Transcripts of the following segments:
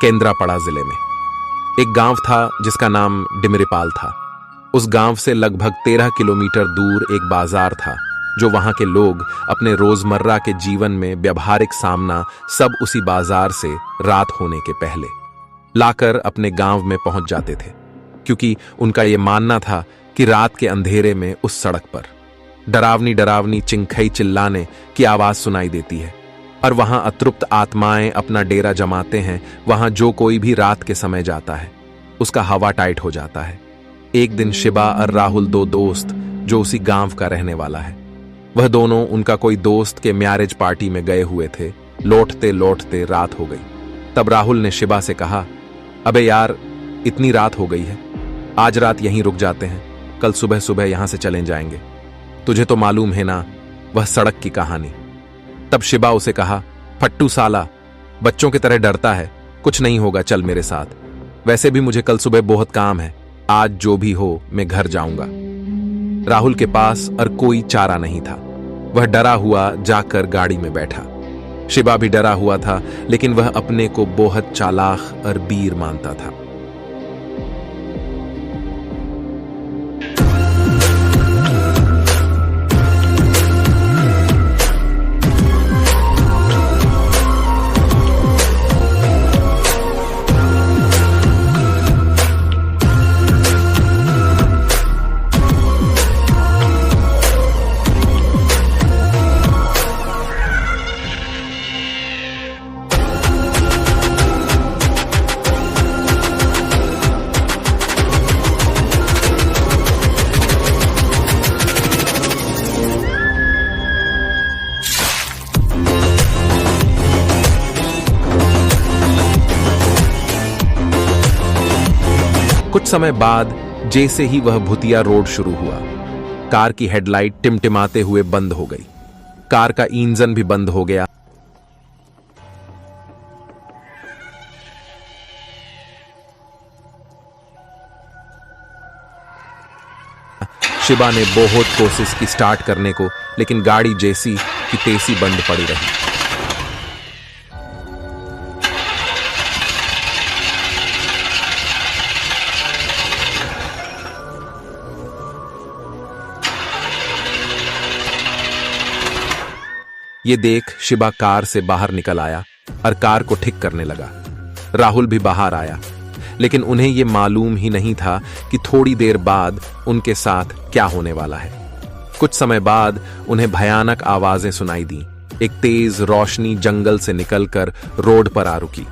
केंद्रापड़ा जिले में एक गांव था जिसका नाम डिमरीपाल था। उस गांव से लगभग 13 किलोमीटर दूर एक बाजार था जो वहां के लोग अपने रोजमर्रा के जीवन में व्यवहारिक सामना सब उसी बाजार से रात होने के पहले लाकर अपने गांव में पहुंच जाते थे, क्योंकि उनका यह मानना था कि रात के अंधेरे में उस सड़क पर डरावनी डरावनी चिंखई चिल्लाने की आवाज सुनाई देती है और वहां अतृप्त आत्माएं अपना डेरा जमाते हैं। वहां जो कोई भी रात के समय जाता है उसका हवा टाइट हो जाता है। एक दिन शिबा और राहुल, दो दोस्त जो उसी गांव का रहने वाला है, वह दोनों उनका कोई दोस्त के मैरिज पार्टी में गए हुए थे। लौटते लौटते रात हो गई। तब राहुल ने शिबा से कहा, अबे यार, इतनी रात हो गई है, आज रात यहीं रुक जाते हैं, कल सुबह सुबह यहां से चले जाएंगे। तुझे तो मालूम है ना वह सड़क की कहानी। तब शिबा उसे कहा, फट्टू साला, बच्चों की तरह डरता है, कुछ नहीं होगा, चल मेरे साथ। वैसे भी मुझे कल सुबह बहुत काम है, आज जो भी हो मैं घर जाऊंगा। राहुल के पास और कोई चारा नहीं था। वह डरा हुआ जाकर गाड़ी में बैठा। शिबा भी डरा हुआ था, लेकिन वह अपने को बहुत चालाक और वीर मानता था। कुछ समय बाद जैसे ही वह भूतिया रोड शुरू हुआ, कार की हेडलाइट टिमटिमाते हुए बंद हो गई। कार का इंजन भी बंद हो गया। शिबा ने बहुत कोशिश की स्टार्ट करने को, लेकिन गाड़ी जैसी की तैसी बंद पड़ी रही। ये देख शिबा कार से बाहर निकल आया और कार को ठीक करने लगा। राहुल भी बाहर आया, लेकिन उन्हें यह मालूम ही नहीं था कि थोड़ी देर बाद उनके साथ क्या होने वाला है। कुछ समय बाद उन्हें भयानक आवाजें सुनाई दी। एक तेज रोशनी जंगल से निकलकर रोड पर आ रुकी।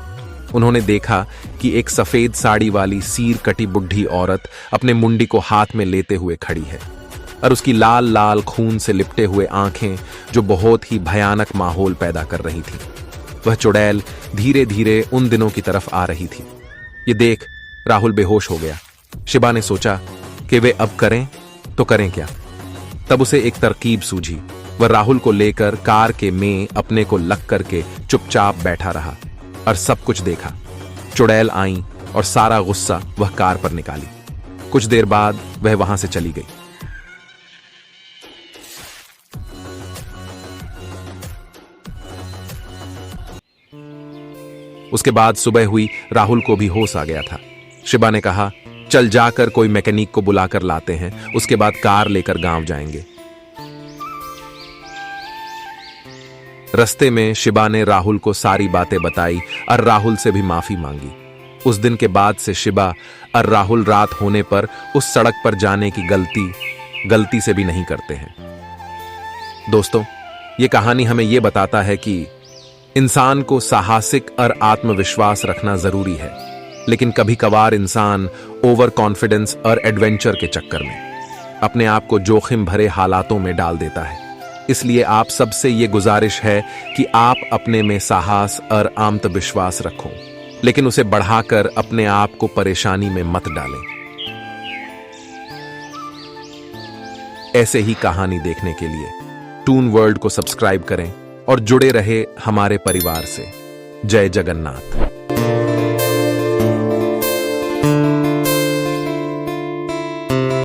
उन्होंने देखा कि एक सफेद साड़ी वाली सीर कटी बुढ़ी औरत अपने मुंडी को हाथ में लेते हुए खड़ी है और उसकी लाल लाल खून से लिपटे हुए आंखें जो बहुत ही भयानक माहौल पैदा कर रही थी। वह चुड़ैल धीरे धीरे उन दिनों की तरफ आ रही थी। ये देख राहुल बेहोश हो गया। शिबा ने सोचा कि वे अब करें तो करें क्या। तब उसे एक तरकीब सूझी। वह राहुल को लेकर कार के में अपने को लग करके चुपचाप बैठा रहा और सब कुछ देखा। चुड़ैल आई और सारा गुस्सा वह कार पर निकाली। कुछ देर बाद वह वहां से चली गई। उसके बाद सुबह हुई। राहुल को भी होश आ गया था। शिबा ने कहा, चल जाकर कोई मैकेनिक को बुलाकर लाते हैं, उसके बाद कार लेकर गांव जाएंगे। रास्ते में शिबा ने राहुल को सारी बातें बताई और राहुल से भी माफी मांगी। उस दिन के बाद से शिबा और राहुल रात होने पर उस सड़क पर जाने की गलती से भी नहीं करते हैं। दोस्तों, यह कहानी हमें यह बताता है कि इंसान को साहसिक और आत्मविश्वास रखना जरूरी है, लेकिन कभी कभार इंसान ओवर कॉन्फिडेंस और एडवेंचर के चक्कर में अपने आप को जोखिम भरे हालातों में डाल देता है। इसलिए आप सबसे ये गुजारिश है कि आप अपने में साहस और आत्मविश्वास रखो, लेकिन उसे बढ़ाकर अपने आप को परेशानी में मत डालें। ऐसे ही कहानी देखने के लिए टून वर्ल्ड को सब्सक्राइब करें और जुड़े रहे हमारे परिवार से। जय जगन्नाथ।